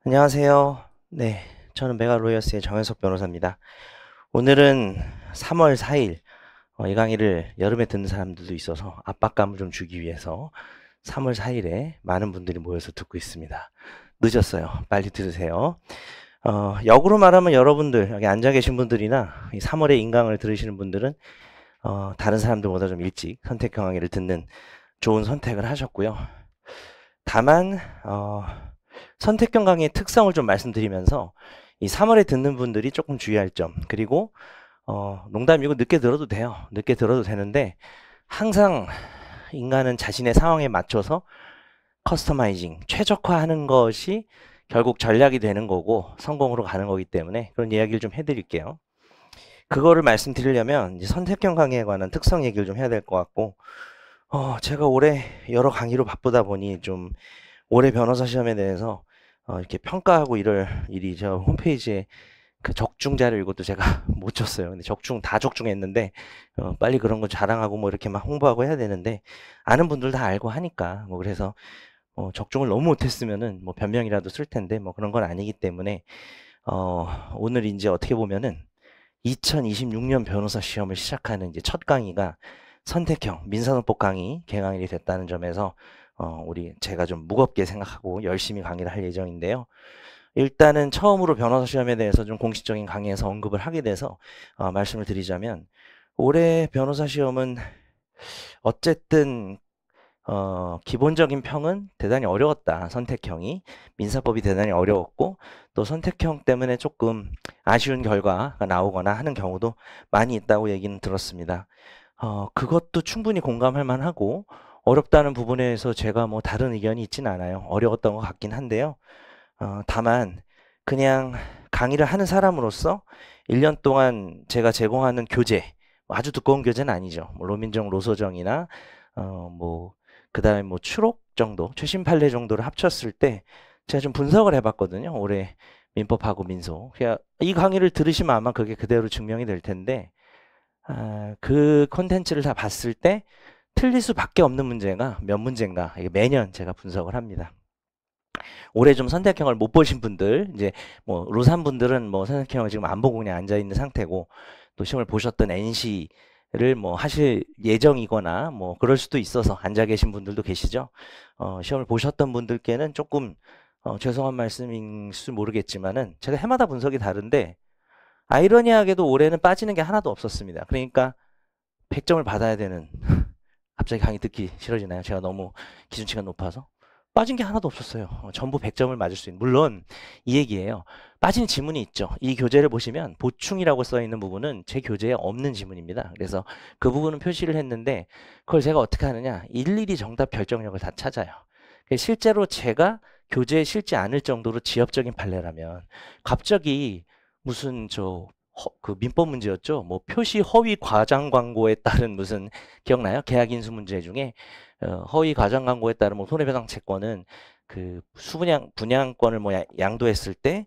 안녕하세요. 네, 저는 메가로이어스의 정현석 변호사입니다. 오늘은 3월 4일, 이 강의를 여름에 듣는 사람들도 있어서 압박감을 좀 주기 위해서 3월 4일에 많은 분들이 모여서 듣고 있습니다. 늦었어요. 빨리 들으세요. 역으로 말하면 여러분들, 여기 앉아 계신 분들이나 이 3월에 인강을 들으시는 분들은 다른 사람들보다 좀 일찍 선택형 강의를 듣는 좋은 선택을 하셨고요. 다만 선택형 강의의 특성을 좀 말씀드리면서 이 3월에 듣는 분들이 조금 주의할 점, 그리고 농담이고 늦게 들어도 돼요. 늦게 들어도 되는데 항상 인간은 자신의 상황에 맞춰서 커스터마이징, 최적화하는 것이 결국 전략이 되는 거고 성공으로 가는 거기 때문에 그런 이야기를 좀 해드릴게요. 그거를 말씀드리려면 이제 선택형 강의에 관한 특성 얘기를 좀 해야 될 것 같고, 제가 올해 여러 강의로 바쁘다 보니 좀 올해 변호사 시험에 대해서 이렇게 평가하고 이럴 일이 저 홈페이지에 그 적중 자료 이것도 제가 못 줬어요. 근데 다 적중했는데 빨리 그런 거 자랑하고 뭐 이렇게 막 홍보하고 해야 되는데 아는 분들 다 알고 하니까 뭐 그래서 적중을 너무 못했으면은 뭐 변명이라도 쓸 텐데 뭐 그런 건 아니기 때문에 오늘 이제 어떻게 보면은 2026년 변호사 시험을 시작하는 이제 첫 강의가 선택형 민사논법 강의 개강일이 됐다는 점에서 제가 좀 무겁게 생각하고 열심히 강의를 할 예정인데요. 일단은 처음으로 변호사 시험에 대해서 좀 공식적인 강의에서 언급을 하게 돼서 말씀을 드리자면 올해 변호사 시험은 어쨌든 기본적인 평은 대단히 어려웠다. 선택형이. 민사법이 대단히 어려웠고 또 선택형 때문에 조금 아쉬운 결과가 나오거나 하는 경우도 많이 있다고 얘기는 들었습니다. 그것도 충분히 공감할 만하고 어렵다는 부분에서 제가 뭐 다른 의견이 있진 않아요. 어려웠던 것 같긴 한데요. 다만 그냥 강의를 하는 사람으로서 1년 동안 제가 제공하는 교재, 뭐 아주 두꺼운 교재는 아니죠. 뭐 로민정, 로소정이나 뭐 그다음에 뭐 추록 정도, 최신 판례 정도를 합쳤을 때 제가 좀 분석을 해봤거든요. 올해 민법하고 민소. 그냥 이 강의를 들으시면 아마 그게 그대로 증명이 될 텐데 그 콘텐츠를 다 봤을 때 틀릴 수밖에 없는 문제가 몇 문제인가 이게 매년 제가 분석을 합니다. 올해 좀 선택형을 못 보신 분들, 이제 뭐 로산 분들은 뭐 선택형을 지금 안 보고 그냥 앉아 있는 상태고 또 시험을 보셨던 NC를 뭐 하실 예정이거나 뭐 그럴 수도 있어서 앉아 계신 분들도 계시죠. 시험을 보셨던 분들께는 조금 죄송한 말씀인지 모르겠지만은 제가 해마다 분석이 다른데 아이러니하게도 올해는 빠지는 게 하나도 없었습니다. 그러니까 100점을 받아야 되는 갑자기 강의 듣기 싫어지나요? 제가 너무 기준치가 높아서? 빠진 게 하나도 없었어요. 전부 100점을 맞을 수 있는. 물론 이 얘기예요. 빠진 지문이 있죠. 이 교재를 보시면 보충이라고 써 있는 부분은 제 교재에 없는 지문입니다. 그래서 그 부분은 표시를 했는데 그걸 제가 어떻게 하느냐. 일일이 정답 결정력을 다 찾아요. 실제로 제가 교재에 실지 않을 정도로 지엽적인 판례라면 갑자기 무슨 그 민법 문제였죠. 뭐 표시 허위 과장 광고에 따른 무슨 기억나요? 계약 인수 문제 중에 허위 과장 광고에 따른 뭐 손해배상 채권은 그 분양권을 뭐 양도했을 때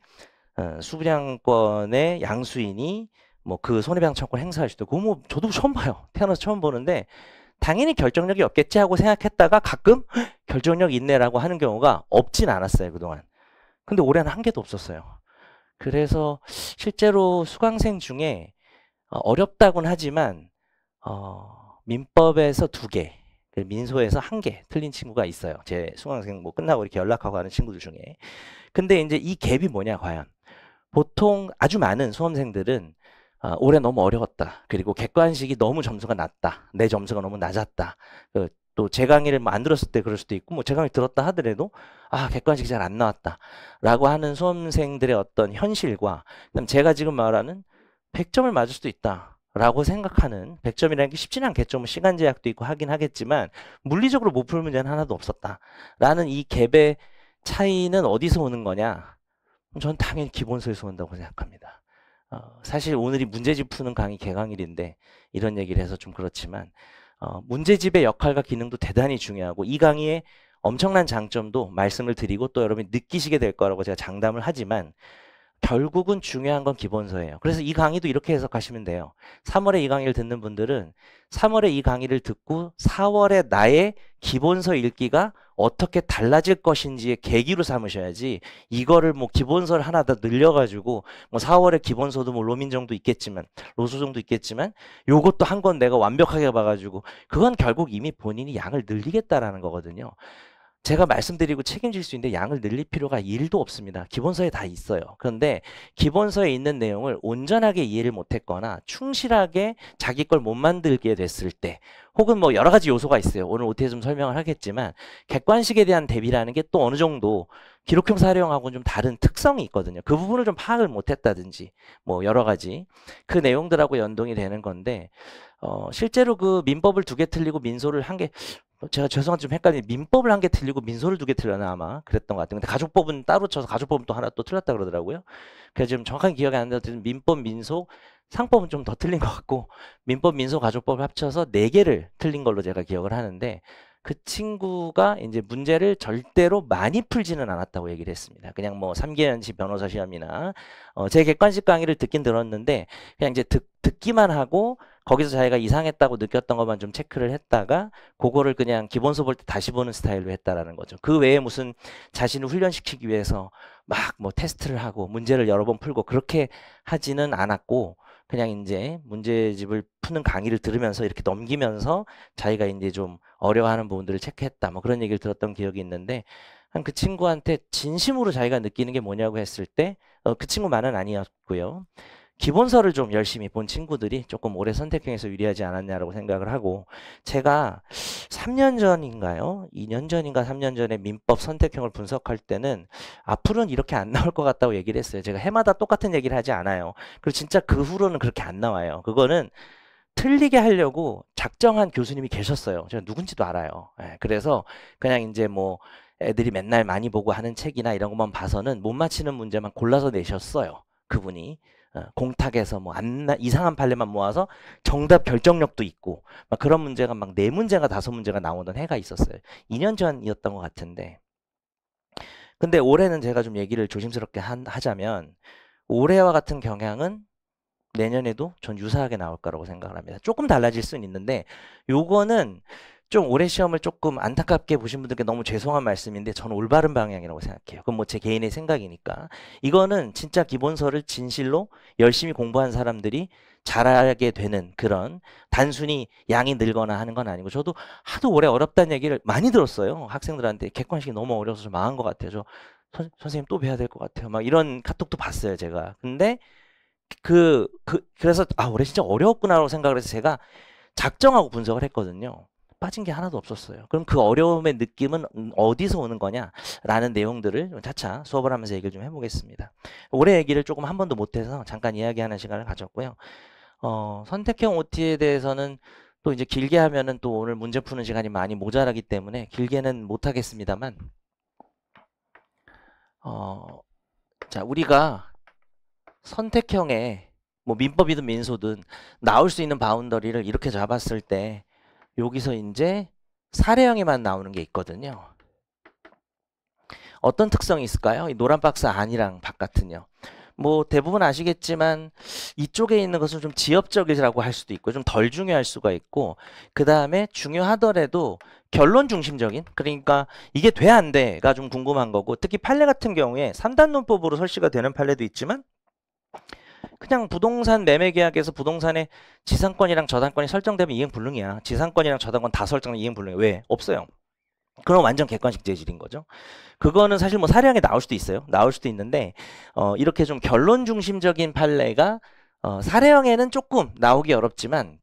수분양권의 양수인이 뭐 그 손해배상 채권 행사할 수도 그거 뭐 저도 처음 봐요. 태어나서 처음 보는데 당연히 결정력이 없겠지 하고 생각했다가 가끔 결정력 있네라고 하는 경우가 없진 않았어요 그동안. 근데 올해는 한 개도 없었어요. 그래서 실제로 수강생 중에 어렵다고는 하지만 민법에서 2개, 민소에서 1개 틀린 친구가 있어요. 제 수강생 뭐 끝나고 이렇게 연락하고 하는 친구들 중에. 근데 이제 이 갭이 뭐냐 과연. 보통 아주 많은 수험생들은 올해 너무 어려웠다. 그리고 객관식이 너무 점수가 낮다. 내 점수가 너무 낮았다. 또 제 강의를 뭐 안 들었을 때 그럴 수도 있고 뭐 제 강의 들었다 하더라도 객관식이 잘 안 나왔다 라고 하는 수험생들의 어떤 현실과 그다음 제가 지금 말하는 100점을 맞을 수도 있다 라고 생각하는 100점이라는 게 쉽지는 않겠죠. 뭐 시간 제약도 있고 하긴 하겠지만 물리적으로 못 풀 문제는 하나도 없었다 라는 이 갭의 차이는 어디서 오는 거냐. 전 당연히 기본서에서 온다고 생각합니다. 사실 오늘이 문제집 푸는 강의 개강일인데 이런 얘기를 해서 좀 그렇지만 문제집의 역할과 기능도 대단히 중요하고 이 강의의 엄청난 장점도 말씀을 드리고 또 여러분이 느끼시게 될 거라고 제가 장담을 하지만 결국은 중요한 건 기본서예요. 그래서 이 강의도 이렇게 해석하시면 돼요. 3월에 이 강의를 듣는 분들은 3월에 이 강의를 듣고 4월에 나의 기본서 읽기가 어떻게 달라질 것인지의 계기로 삼으셔야지 이거를 뭐 기본서를 하나 더 늘려가지고 뭐 4월에 기본서도 뭐 로민정도 있겠지만 로소정도 있겠지만 요것도 한 건 내가 완벽하게 봐가지고 그건 결국 이미 본인이 양을 늘리겠다라는 거거든요. 제가 말씀드리고 책임질 수 있는데 양을 늘릴 필요가 1도 없습니다. 기본서에 다 있어요. 그런데 기본서에 있는 내용을 온전하게 이해를 못했거나 충실하게 자기 걸 못 만들게 됐을 때 혹은 뭐 여러 가지 요소가 있어요. 오늘 OT에 좀 설명을 하겠지만 객관식에 대한 대비라는 게 또 어느 정도 기록형 사료형하고는 좀 다른 특성이 있거든요. 그 부분을 좀 파악을 못했다든지 뭐 여러 가지 그 내용들하고 연동이 되는 건데 실제로 그 민법을 2개 틀리고 민소를 1개 제가 죄송한데 좀 헷갈리는데 민법을 1개 틀리고 민소를 2개 틀렸나 아마 그랬던 것 같아요. 근데 가족법은 따로 쳐서 가족법은 또 하나 또 틀렸다 그러더라고요. 그래서 지금 정확하게 기억이 안 나는데 민법, 민소, 상법은 좀 더 틀린 것 같고 민법, 민소, 가족법을 합쳐서 4개를 틀린 걸로 제가 기억을 하는데 그 친구가 이제 문제를 절대로 많이 풀지는 않았다고 얘기를 했습니다. 그냥 뭐 3개년치 변호사 시험이나 제 객관식 강의를 듣긴 들었는데 그냥 이제 듣기만 하고 거기서 자기가 이상했다고 느꼈던 것만 좀 체크를 했다가 그거를 그냥 기본서 볼 때 다시 보는 스타일로 했다라는 거죠. 그 외에 무슨 자신을 훈련시키기 위해서 막 뭐 테스트를 하고 문제를 여러 번 풀고 그렇게 하지는 않았고 그냥 이제 문제집을 푸는 강의를 들으면서 이렇게 넘기면서 자기가 이제 좀 어려워하는 부분들을 체크했다 뭐 그런 얘기를 들었던 기억이 있는데 한 그 친구한테 진심으로 자기가 느끼는 게 뭐냐고 했을 때 그 친구만은 아니었고요. 기본서를 좀 열심히 본 친구들이 조금 올해 선택형에서 유리하지 않았냐라고 생각을 하고 제가 3년 전인가요? 2년 전인가 3년 전에 민법 선택형을 분석할 때는 앞으로는 이렇게 안 나올 것 같다고 얘기를 했어요. 제가 해마다 똑같은 얘기를 하지 않아요. 그리고 진짜 그 후로는 그렇게 안 나와요. 그거는 틀리게 하려고 작정한 교수님이 계셨어요. 제가 누군지도 알아요. 그래서 그냥 이제 뭐 애들이 맨날 많이 보고 하는 책이나 이런 것만 봐서는 못 맞히는 문제만 골라서 내셨어요. 그분이. 공탁에서 뭐 이상한 판례만 모아서 정답 결정력도 있고 막 그런 문제가 막 4문제가 5문제가 나오던 해가 있었어요. 2년 전이었던 것 같은데 근데 올해는 제가 좀 얘기를 조심스럽게 하자면 올해와 같은 경향은 내년에도 전 유사하게 나올 거라고 생각을 합니다. 조금 달라질 수는 있는데 요거는 좀 올해 시험을 조금 안타깝게 보신 분들께 너무 죄송한 말씀인데 저는 올바른 방향이라고 생각해요. 그건 뭐 제 개인의 생각이니까. 이거는 진짜 기본서를 진실로 열심히 공부한 사람들이 잘하게 되는 그런 단순히 양이 늘거나 하는 건 아니고 저도 하도 올해 어렵다는 얘기를 많이 들었어요. 학생들한테 객관식이 너무 어려워서 좀 망한 것 같아요. 선생님 또 배워야 될 것 같아요. 막 이런 카톡도 봤어요, 제가. 근데 그래서 올해 진짜 어려웠구나라고 생각을 해서 제가 작정하고 분석을 했거든요. 빠진 게 하나도 없었어요. 그럼 그 어려움의 느낌은 어디서 오는 거냐라는 내용들을 차차 수업을 하면서 얘기를 좀 해보겠습니다. 올해 얘기를 조금 한 번도 못해서 잠깐 이야기하는 시간을 가졌고요. 선택형 OT에 대해서는 또 이제 길게 하면은 또 오늘 문제 푸는 시간이 많이 모자라기 때문에 길게는 못하겠습니다만 자 우리가 선택형에 뭐 민법이든 민소든 나올 수 있는 바운더리를 이렇게 잡았을 때 여기서 이제 사례형에만 나오는 게 있거든요. 어떤 특성이 있을까요? 이 노란 박스 안이랑 바깥은요. 뭐 대부분 아시겠지만 이쪽에 있는 것은 좀 지엽적이라고 할 수도 있고 좀 덜 중요할 수가 있고 그 다음에 중요하더라도 결론 중심적인 그러니까 이게 돼 안 돼가 좀 궁금한 거고 특히 판례 같은 경우에 3단 논법으로 설치가 되는 판례도 있지만 그냥 부동산 매매 계약에서 부동산의 지상권이랑 저당권이 설정되면 이행불능이야. 지상권이랑 저당권 다 설정되면 이행불능이야. 왜? 없어요. 그럼 완전 객관식 재질인 거죠. 그거는 사실 뭐 사례형에 나올 수도 있어요. 나올 수도 있는데 이렇게 좀 결론 중심적인 판례가 사례형에는 조금 나오기 어렵지만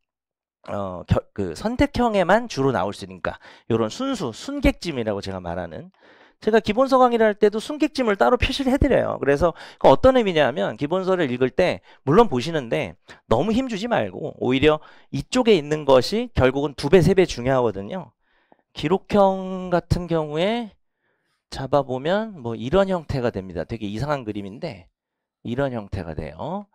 그 선택형에만 주로 나올 수 있으니까 이런 순객짐이라고 제가 말하는 제가 기본서 강의를 할 때도 순객짐을 따로 표시를 해드려요. 그래서 어떤 의미냐면 기본서를 읽을 때 물론 보시는데 너무 힘주지 말고 오히려 이쪽에 있는 것이 결국은 2배, 3배 중요하거든요. 기록형 같은 경우에 잡아보면 뭐 이런 형태가 됩니다. 되게 이상한 그림인데 이런 형태가 돼요.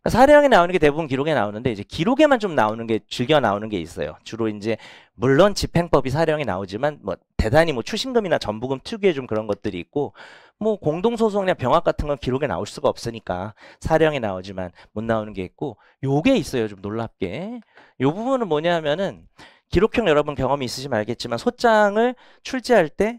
사례형에 나오는 게 대부분 기록에 나오는데 이제 기록에만 좀 나오는 게 즐겨 나오는 게 있어요. 주로 이제 물론 집행법이 사례형에 나오지만 뭐 대단히 뭐 추신금이나 전부금 특유의 좀 그런 것들이 있고 뭐 공동소송이나 병합 같은 건 기록에 나올 수가 없으니까 사례형에 나오지만 못 나오는 게 있고 요게 있어요. 좀 놀랍게. 요 부분은 뭐냐면은 기록형 여러분 경험이 있으시면 알겠지만 소장을 출제할 때